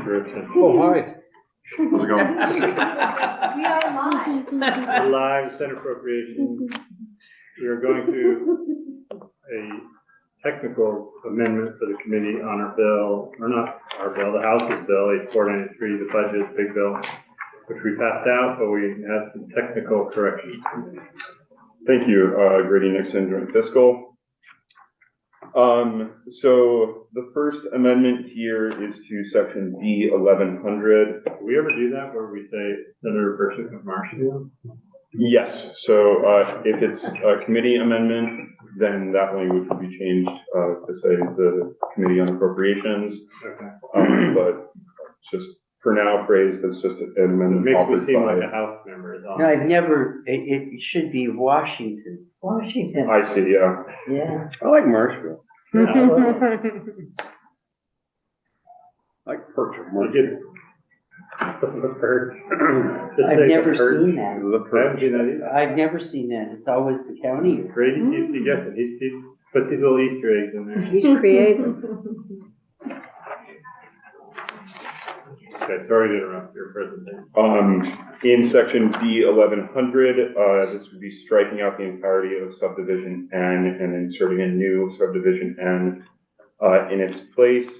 Griffin. Oh, hi. How's it going? We are live. Live Senate Appropriations. We are going through a technical amendment for the committee on our bill, or not our bill, the House's bill, H493, the budget, big bill, which we passed out, but we had some technical corrections. Thank you, Grady Nixon, Joint Fiscal. So the first amendment here is to section D 1100. Do we ever do that where we say Senator Burson of Marshall? Yes, so if it's a committee amendment, then that language would be changed to say the Committee on Appropriations. Okay. But just for now phrased as just an amendment. It makes offered me seem by- like a House member is on. No, I've never, it should be Washington. Washington. I see, yeah. Yeah. I like Marshville. Yeah, I like Perch of I Marshville. get the perch. I've never seen that. The I haven't Perch. seen that either. I've never seen that. It's always the county. Grady keeps you guessing. He's put these little Easter eggs in there. He's creative. Okay, sorry to interrupt your presentation. In section D 1100, this would be striking out the entirety of subdivision N and inserting a new subdivision N in its place.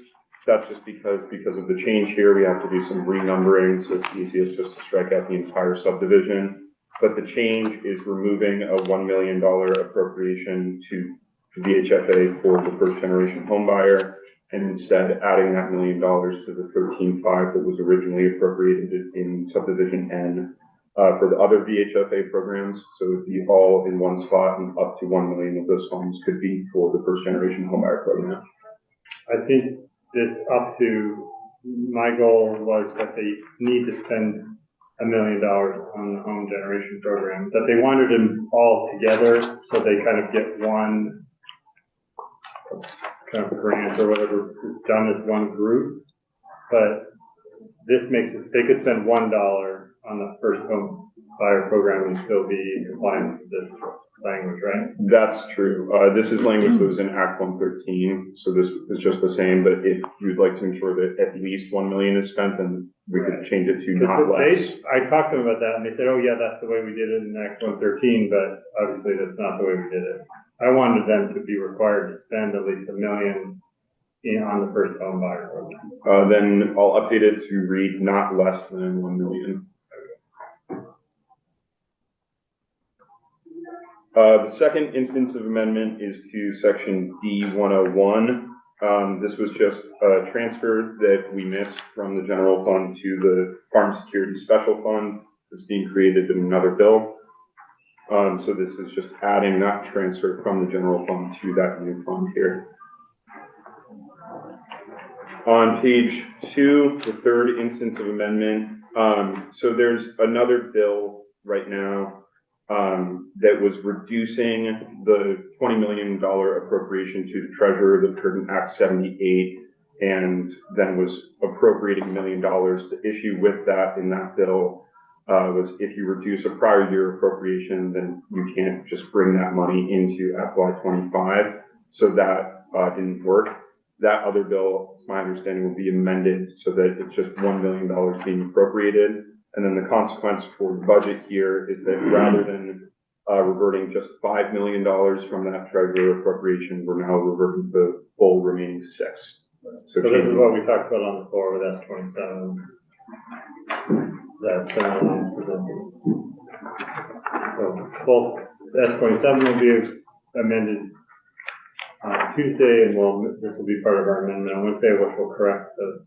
That's just because of the change here, we have to do some renumbering, so it's easiest just to strike out the entire subdivision. But the change is removing a $1 million appropriation to VHFA for the first generation home buyer, and instead adding that $1 million to the 13.5 that was originally appropriated in subdivision N for the other VHFA programs. So it would be all in one spot, and up to 1 million of those funds could be for the first generation home buyer program. I think this up to, my goal was that they need to spend $1 million on the home generation program, that they wanted them all together so they kind of get one kind of grant or whatever is done as one group. But this makes it, they could spend $1 on the first home buyer program and still be in compliance with this language, right? That's true. This is language that was in Act 113, so this is just the same, but if you'd like to ensure that at least 1 million is spent, then we could change it to not less. I talked to them about that and they said, oh yeah, that's the way we did it in Act 113, but obviously that's not the way we did it. I wanted them to be required to spend at least $1 million on the first home buyer program. Then I'll update it to read not less than 1 million. The second instance of amendment is to section D101. This was just a transfer that we missed from the general fund to the Farm Security Special Fund that's being created in another bill. So this is just adding that transfer from the general fund to that new fund here. On page 2, the third instance of amendment. So there's another bill right now that was reducing the $20 million appropriation to the treasurer that occurred in Act 78, and then was appropriating $1 million. The issue with that in that bill was if you reduce a prior year appropriation, then you can't just bring that money into FY25. So that didn't work. That other bill, it's my understanding, will be amended so that it's just $1 million being appropriated. And then the consequence for the budget here is that rather than reverting just $5 million from that treasurer appropriation, we're now reverting the full remaining 6. So this is what we talked about on the floor with S27. That presented. So both S27 will be amended on Tuesday, and this will be part of our amendment on Wednesday, which will correct the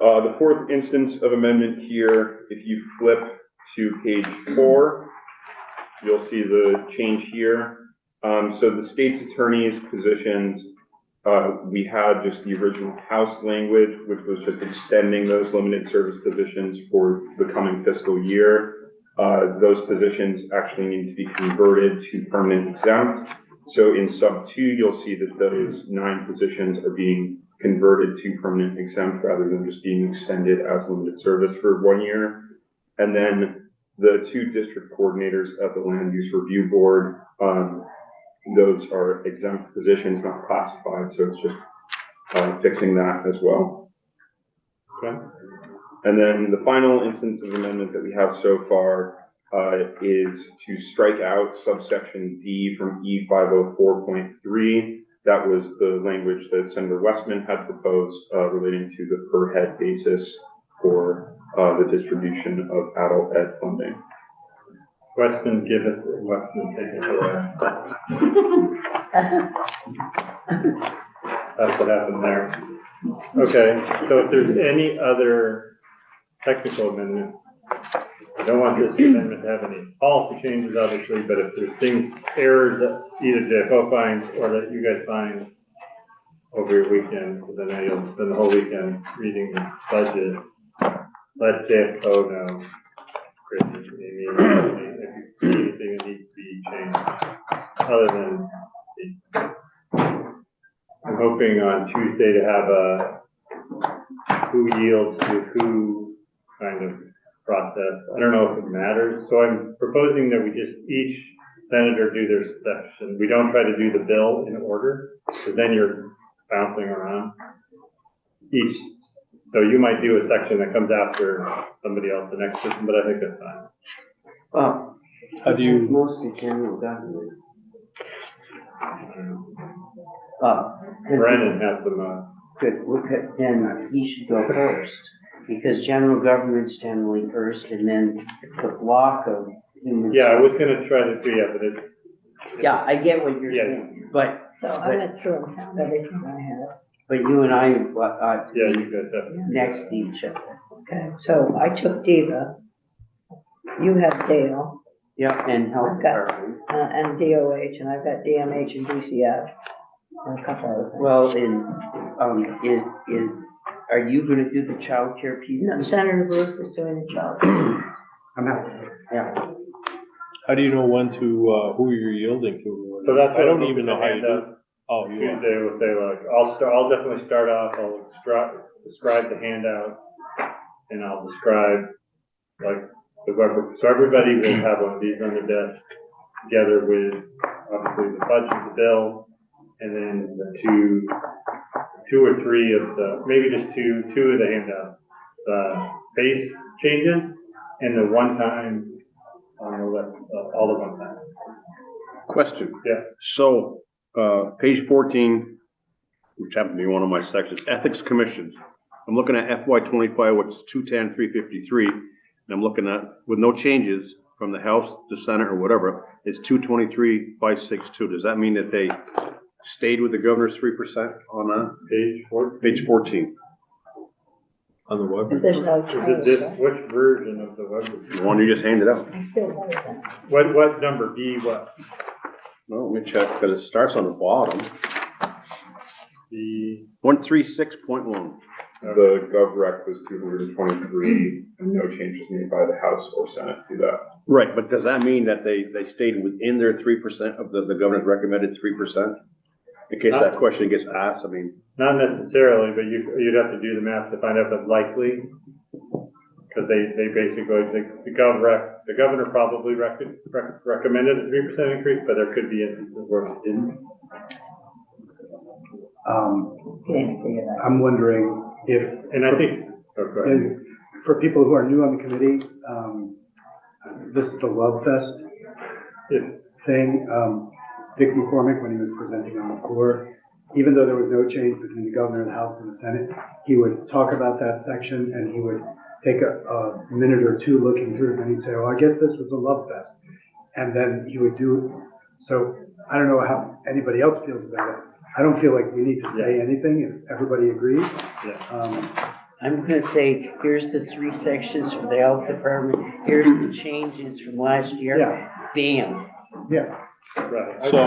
the fourth instance of amendment here, if you flip to page 4, you'll see the change here. So the state's attorney's positions, we had just the original House language, which was just extending those limited service positions for the coming fiscal year. Those positions actually need to be converted to permanent exempt. So in sub 2, you'll see that those 9 positions are being converted to permanent exempt rather than just being extended as limited service for 1 year. And then the 2 district coordinators at the Land Use Review Board, those are exempt positions, not classified, so it's just fixing that as well. Okay. And then the final instance of amendment that we have so far is to strike out subsection D from E504.3. That was the language that Senator Westman had proposed relating to the per head basis for the distribution of adult ed funding. Westman give it, Westman take it away. That's what happened there. Okay, so if there's any other technical amendments, I don't want this amendment to have any policy changes, obviously, but if there's things, errors that either JFO finds or that you guys find over your weekend, because I know you'll spend the whole weekend reading the budget, let JFO know. Chris, if you see anything that needs to be changed, other than I'm hoping on Tuesday to have a who yields to who kind of process. I don't know if it matters, so I'm proposing that we just each senator do their section. We don't try to do the bill in order, because then you're bouncing around. So you might do a section that comes after somebody else, the next person, but I think that's fine. Well, How do you, mostly general government. Brennan has them, Good, then he should go first, because general government's generally first, and then the block of human. yeah, I was gonna try to do, yeah, but it's. Yeah, I get what you're Yeah. saying, but, So I went through and found everything I had. but you and I, Yeah, you guys have. next to each other. Okay, so I took Diva. You have Dale, Yeah, and health Okay. department. and DOH, and I've got DMH and DCF, and a couple other things. Well, are you gonna do the childcare piece? No, Senator Bruce is doing the job. I'm out. Yeah. how do you know when to, who you're yielding to? So that's I don't what even know how you do. handout Oh, you are. Tuesday will say, like, I'll definitely start off, I'll describe the handouts, and I'll describe, like, the web, so everybody will have one of these on their desk, together with, obviously, the budget, the bill, and then the two or three of the, maybe just two of the handouts, base changes, and the one-time, all the one-time. Question. Yeah. So, page 14, which happens to be one of my sections, Ethics Commissions. I'm looking at FY 25, which is 210, 353, and I'm looking at, with no changes from the House, the Senate, or whatever, it's 223, 562. Does that mean that they stayed with the governor's 3% on that? Page 14. Page 14. On the web? If there's no Is it change. this, which version of the web? The one you just handed out. I still have that. What number, B, what? Well, let me check, because it starts on the bottom. B, 136.1. The GovRec was 223, and no changes made by the House or Senate to that. Right, but does that mean that they stayed within their 3% of the governor's recommended 3%? In case that question gets asked, I mean. not necessarily, but you'd have to do the math to find out if it's likely. Because they basically, the governor probably recommended a 3% increase, but there could be instances where it didn't. Can't figure that. I'm wondering if, And I think, oh, go ahead. and for people who are new on the committee, this is the Love Fest thing. Dick McCormick, when he was presenting on the floor, even though there was no change between the governor, the House, and the Senate, he would talk about that section and he would take a minute or two looking through it, and he'd say, oh, I guess this was a Love Fest. And then he would do, so I don't know how anybody else feels about it. I don't feel like we need to say anything if everybody agrees. I'm gonna say, here's the 3 sections for the health department, here's the changes from last year. Yeah. Bam. Yeah. Right. So,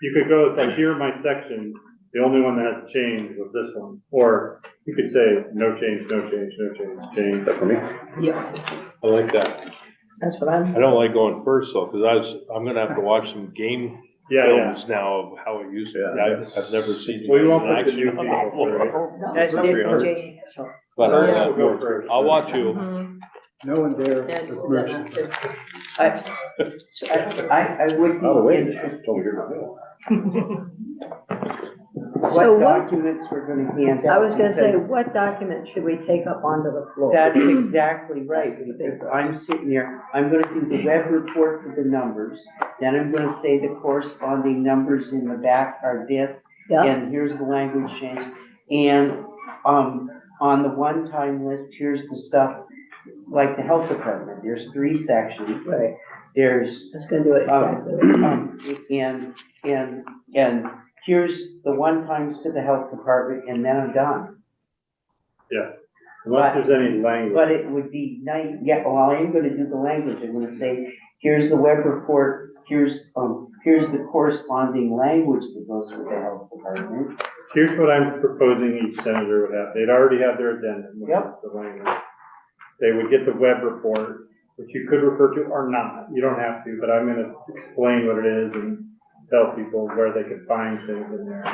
You could go, it's like, here are my sections, the only one that has changed was this one. Or you could say, no change, no change, no change, change. that for me? Yeah, I like that. that's what I'm. I don't like going first though, because I'm gonna have to watch some game Yeah, films now of how it used to be. I've never seen. Well, you won't in put the new action. people through, right? That's Not different. 300. So, But First, we'll go first. I'll watch you. No one dare yeah, just besmirch that. it. I would be Oh, wait. interested. Over here. So what what- documents we're gonna hand out. I was gonna say, because what document should we take up onto the floor? That's exactly right, That's the big because one. I'm sitting there, I'm gonna do the web report for the numbers, then I'm gonna say the corresponding numbers in the back are this, Yeah, and here's the language change. And, on the one-time list, here's the stuff, like the health department, there's 3 sections. right, There's, that's gonna do it exactly. and here's the one-times to the health department, and then I'm done. Unless there's any language. But it would be nice, yeah, well, I am gonna do the language, I'm gonna say, here's the web report, here's the corresponding language that goes with the health department. Here's what I'm proposing each senator would have. They'd already have their addendum, which is Yep. the language. They would get the web report, which you could refer to or not. You don't have to, but I'm gonna explain what it is and tell people where they can find things in there.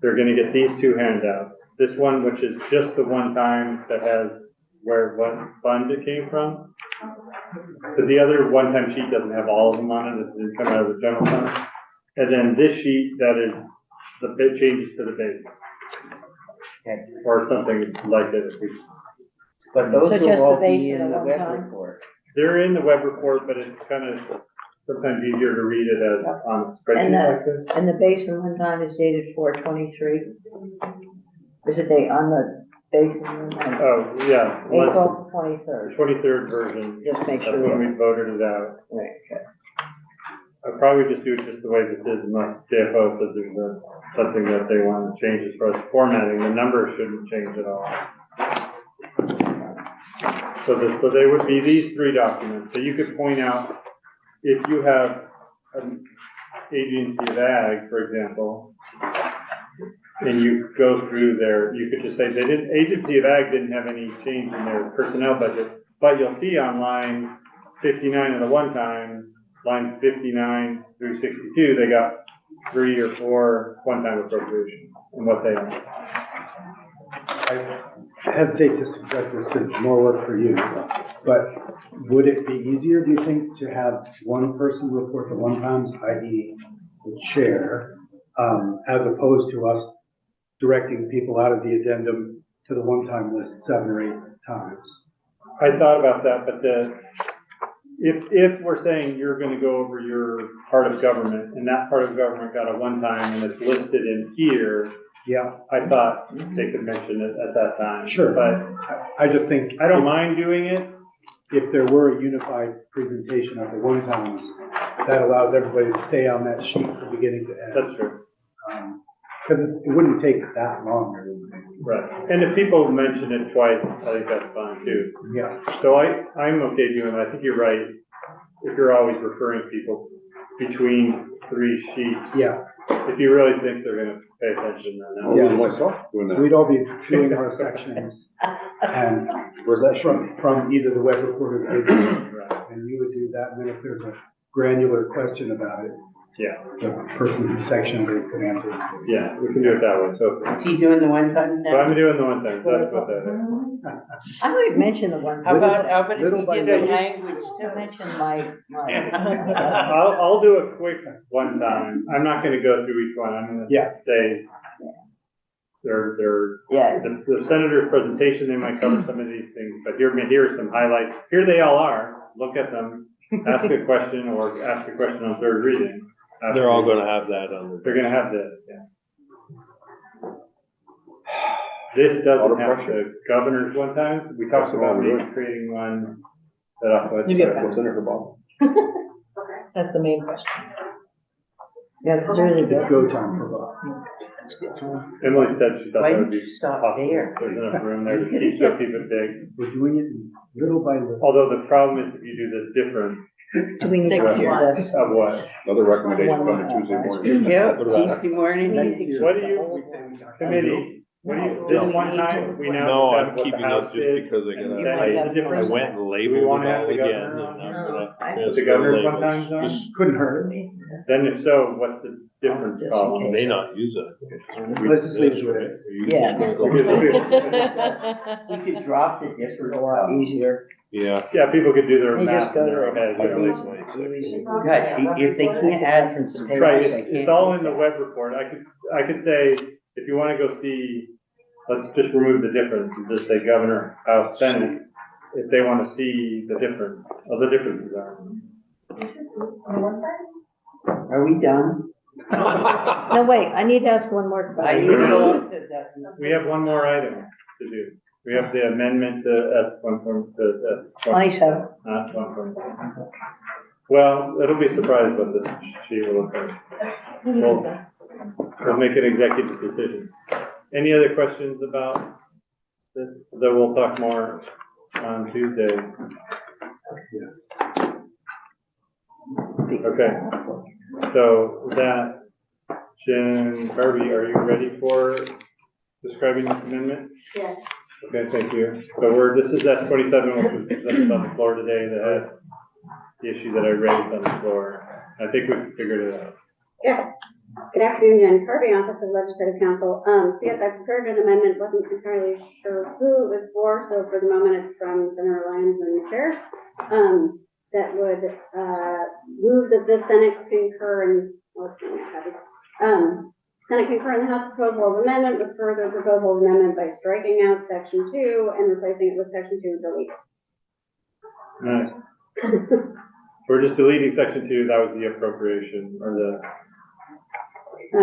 They're gonna get these 2 handouts. This one, which is just the one time that has what fund it came from. But the other one-time sheet doesn't have all of them on it. It didn't come out of the general fund. And then this sheet that is the bit changes to the base. Okay. Or something like that. But those So just will all the base be and in the the web one-time? report. They're in the web report, but it's kind of sometimes easier to read it as on a And spreadsheet like this. and the base and one time is dated 4/23. Is it date on the base and one time? Oh, yeah, unless April the 23rd, 23rd version, just make that's sure. when we we voted it out. Right, okay. I'd probably just do it just the way this is, unless JFO says there's something that they want to change as far as formatting. The numbers shouldn't change at all. So they would be these 3 documents. So you could point out, if you have an agency of ag, for example, and you go through there, you could just say, agency of ag didn't have any change in their personnel budget, but you'll see on line 59 of the one time, line 59 through 62, they got 3 or 4 one-time appropriations and what they are. I hesitate to suggest this because more work for you, but would it be easier, do you think, to have one person report the one times, i.e. the chair, as opposed to us directing people out of the addendum to the one-time list 7 or 8 times? I thought about that, but if we're saying you're gonna go over your part of government, and that part of government got a one-time and it's listed in here, Yeah, I thought they could mention it at that time. sure. But I just think. I don't mind doing it. If there were a unified presentation of the one times, that allows everybody to stay on that sheet from beginning to end. That's true. Because it wouldn't take that long, I would think. Right. And if people mention it twice, I think that's fine too. Yeah, So I'm okay doing it. I think you're right. If you're always referring people between 3 sheets. yeah. If you really think they're gonna pay attention, then I'll no. use myself doing that. We'd all be doing our sections and Where's that from? from either the web report or the paper, Right. and you would do that, and then if there's a granular question about it, Yeah, the person whose section it is can answer. yeah, we can do it that way. So Is he doing the one time so now? I'm doing the one thing. That's what that is. I might mention the one. How about Little if by you did a little. language I too? mention my. I'll do a quick one time. I'm not gonna go through each one. I'm gonna Yeah. say they're Yeah, the senator's presentation, they might cover some of these things, but here are some highlights. Here they all are. Look at them, ask a question or ask a question on 3rd reading. They're all gonna have that on They're gonna have this, yeah. This doesn't have the governor's one time. We talked about maybe creating one that I'll put. You get that. What's in it for Bob? that's the main question. Yeah, because there is a It's go time for Bob. Emily said she thought Why that would didn't be you stop possible. there? There's enough room there to still keep it big. We're doing it little by little. Although the problem is if you do this different, Do we need to Next do year. this? of what? Another recommendation on a Tuesday morning. Yep, What about Tuesday morning. Next year. What do you, committee, what do you, this one time, we now No, have I'm what the keeping house it just is. because I and gotta, that might is have the to- difference. I went and Do we labeled wanna it have all the again, governor and on I'm there? gonna I- transfer The governor's labels. one time zone? Just- Couldn't hurt. Then if so, what's the difference column? May not use it. Let's just leave it where it is. Yeah. You could drop the It's a difference. lot easier. Yeah. Yeah, people could do their They math just go in their to head. you know. God, if they can't add from some Right, papers, they it's can't. all in the web report. I could say, if you wanna go see, let's just remove the difference and just say Governor, House, Senate. If they wanna see the difference, the differences are. Are we done? No, wait, I need to ask one more I question. know. We have one more item to do. We have the amendment to S to S. 27. Not 1.2. Well, it'll be surprised what this sheet will look like. We'll make an executive decision. Any other questions about this? Then we'll talk more on Tuesday. Yes. Okay. So with that, Jen, Harvey, are you ready for describing this amendment? Yes. Okay, thank you. So this is S27, which was presented on the floor today, that had the issue that I raised on the floor. I think we figured it out. Yes. Good afternoon, Jen Kirby, Office of Legislative Counsel. So yes, I prepared an amendment, wasn't entirely sure who it was for, so for the moment it's from Senator Lyons and the Chair. That would, move that the Senate concur and, Senate concur in the House proposal of amendment with further proposal of amendment by striking out section 2 and replacing it with section 2 delete. Nice. We're just deleting section 2, that was the appropriation, or the,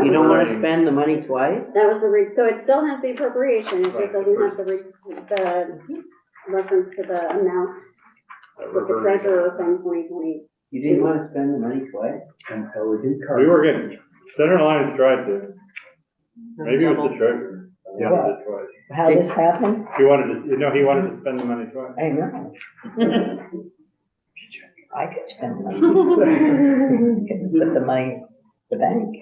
You don't wanna spend the money twice? That was the so it still has the appropriation, it just doesn't have the reference to the amount with the treasurer from 2020. You didn't wanna spend the money twice? And elegant we card. were getting, Senator Lyons tried to. Maybe it was the treasurer. Yeah. Wanted it twice. How this happened? He wanted to, he wanted to spend the money twice. I know. I could spend the money. Could put the money in the bank.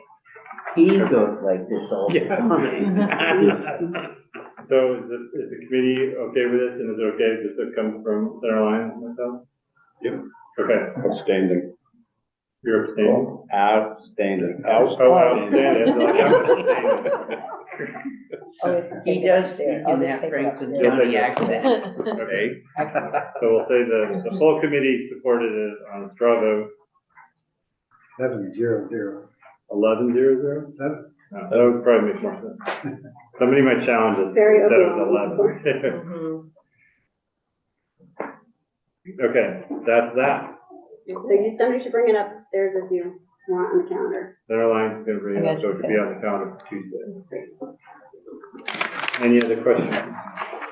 He goes like this all the time. So is the committee okay with this, and is it okay if this comes from Senator Lyons and myself? Yep. Okay, Outstanding. you're abstaining? Outstanding. Oh, outstanding. So I'm abstaining. Oh, He does speak I'll in just that take it Franklin upstairs. County accent. Okay, so we'll say the full committee supported it on a straw vote, 7-0-0. 11-0-0? 7. No, that would probably make more sense. Somebody might challenge it Very instead of overwhelming. 11. Okay, that's that. So somebody should bring it up upstairs if you want on the calendar. Senator Lyons is gonna bring it up, so it could be on the calendar for Tuesday. Any other questions,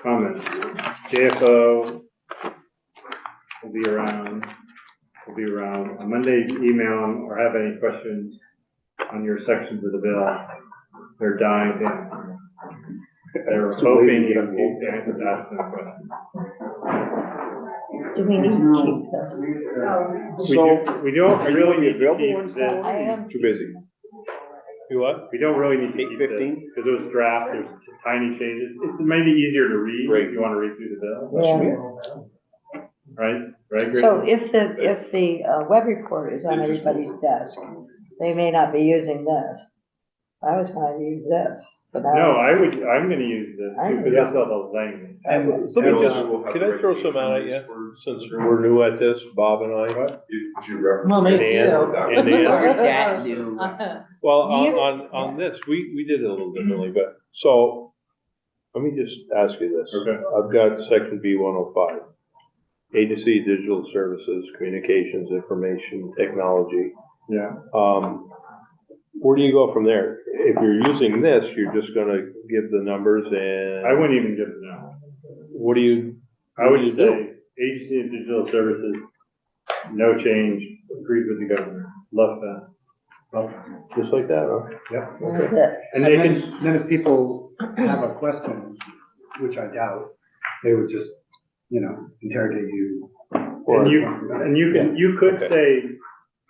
comments? JFO will be around, on Monday, email them or have any questions on your sections of the bill. They're dying to answer. They're hoping you can ask them questions. Do we need to keep this? We don't Are you really on the need to available keep ones this. I am. Too busy. You what? We don't really need to keep this, 8:15? because it was draft, there's tiny changes. It's maybe easier to read Right. if you want to read through the bill, Yeah. right? Right, Grace? So if the web report is on everybody's desk, they may not be using this. I was going to use this, but now. No, I'm gonna use this, because that's all the language. Let me just, can I throw some out at you, since we're new at this, Bob and I? Well, And me Ann, too. and Ann. That new. Well, on this, we did it a little differently, but, so, let me just ask you this. Okay. I've got section B 105, Agency of Digital Services, Communications, Information, Technology. Yeah, Where do you go from there? If you're using this, you're just gonna give the numbers and. I wouldn't even give it now. What do you? I would what do just you say, Agency of Digital Services, no change, agreed with the governor, love that. Just like that, huh? Yep. That's it. And they can, Then if people have a question, which I doubt, they would just, interrogate you. and you could Okay. say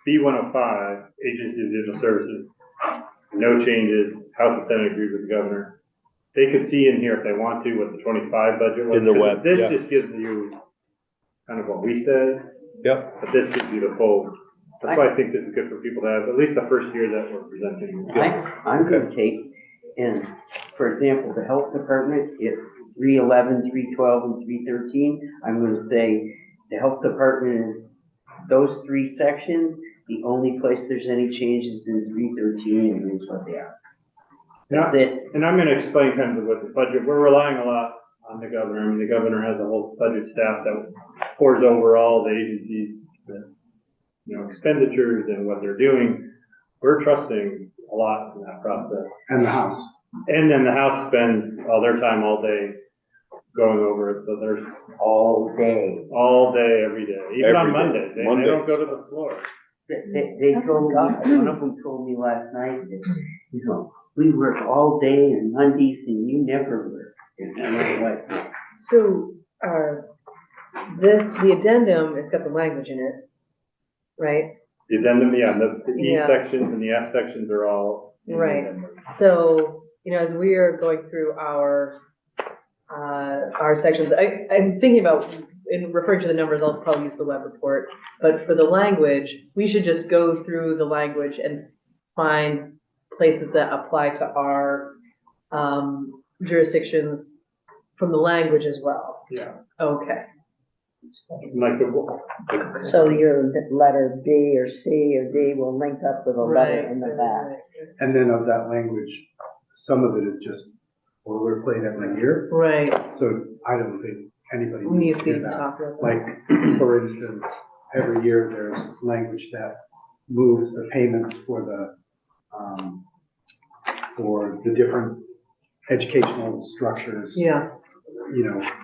B105, Agency of Digital Services, no changes, House and Senate agreed with the governor. They could see in here if they want to what the 25 budget was. In the 'cause web, This just gives you kind of what we said, Yep. but this gives you the full That's why I think this is good for people to have, at least the first year that we're presenting. I'm gonna take, and for example, the health department, it's 311, 312, and 313. I'm gonna say the health department is those three sections. The only place there's any changes in 313, and here's what they are. Yeah, That's it. and I'm gonna explain kind of what the budget, we're relying a lot on the governor. I mean, the governor has a whole budget staff that pours over all the agencies, expenditures and what they're doing. We're trusting a lot in that process. And the House. And then the House spends all their time all day going over it, so there's All day. all day, every day, even on Every day. Mondays. They don't Mondays. go to the floor. They told me, one of them told me last night that, we work all day on Mondays and you never work. And I'm like, So, the addendum, it's got the language in it, right? The addendum, yeah, the E Yeah. sections and the F sections are all. in the Right. addendum. So, as we are going through our sections, I'm thinking about, in referring to the numbers, I'll probably use the web report, but for the language, we should just go through the language and find places that apply to our jurisdictions from the language as well. Yeah, Okay. like So your letter B or C or D will link up with a letter in the back. And then of that language, some of it is just boilerplate every year. Right, So I don't think anybody we needs need to to hear that. talk about that. Like, for instance, every year there's language that moves the payments for the different educational structures, Yeah,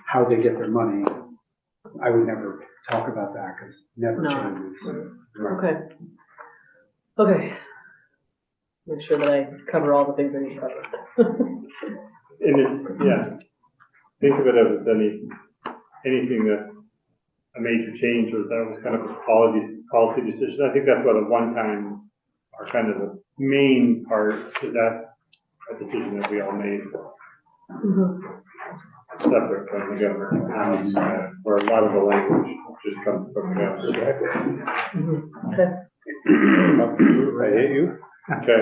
how they get their money. I would never talk about that because it never No. changes. okay. Okay. Make sure that I cover all the things I need to cover. And it's, yeah, think of it as anything that a major change or that was kind of a policy decision. I think that's what a one-time or kind of the main part is that a decision that we all made separate from the governor and the House, where a lot of the language just comes from the governor. Okay. I hit you. Okay.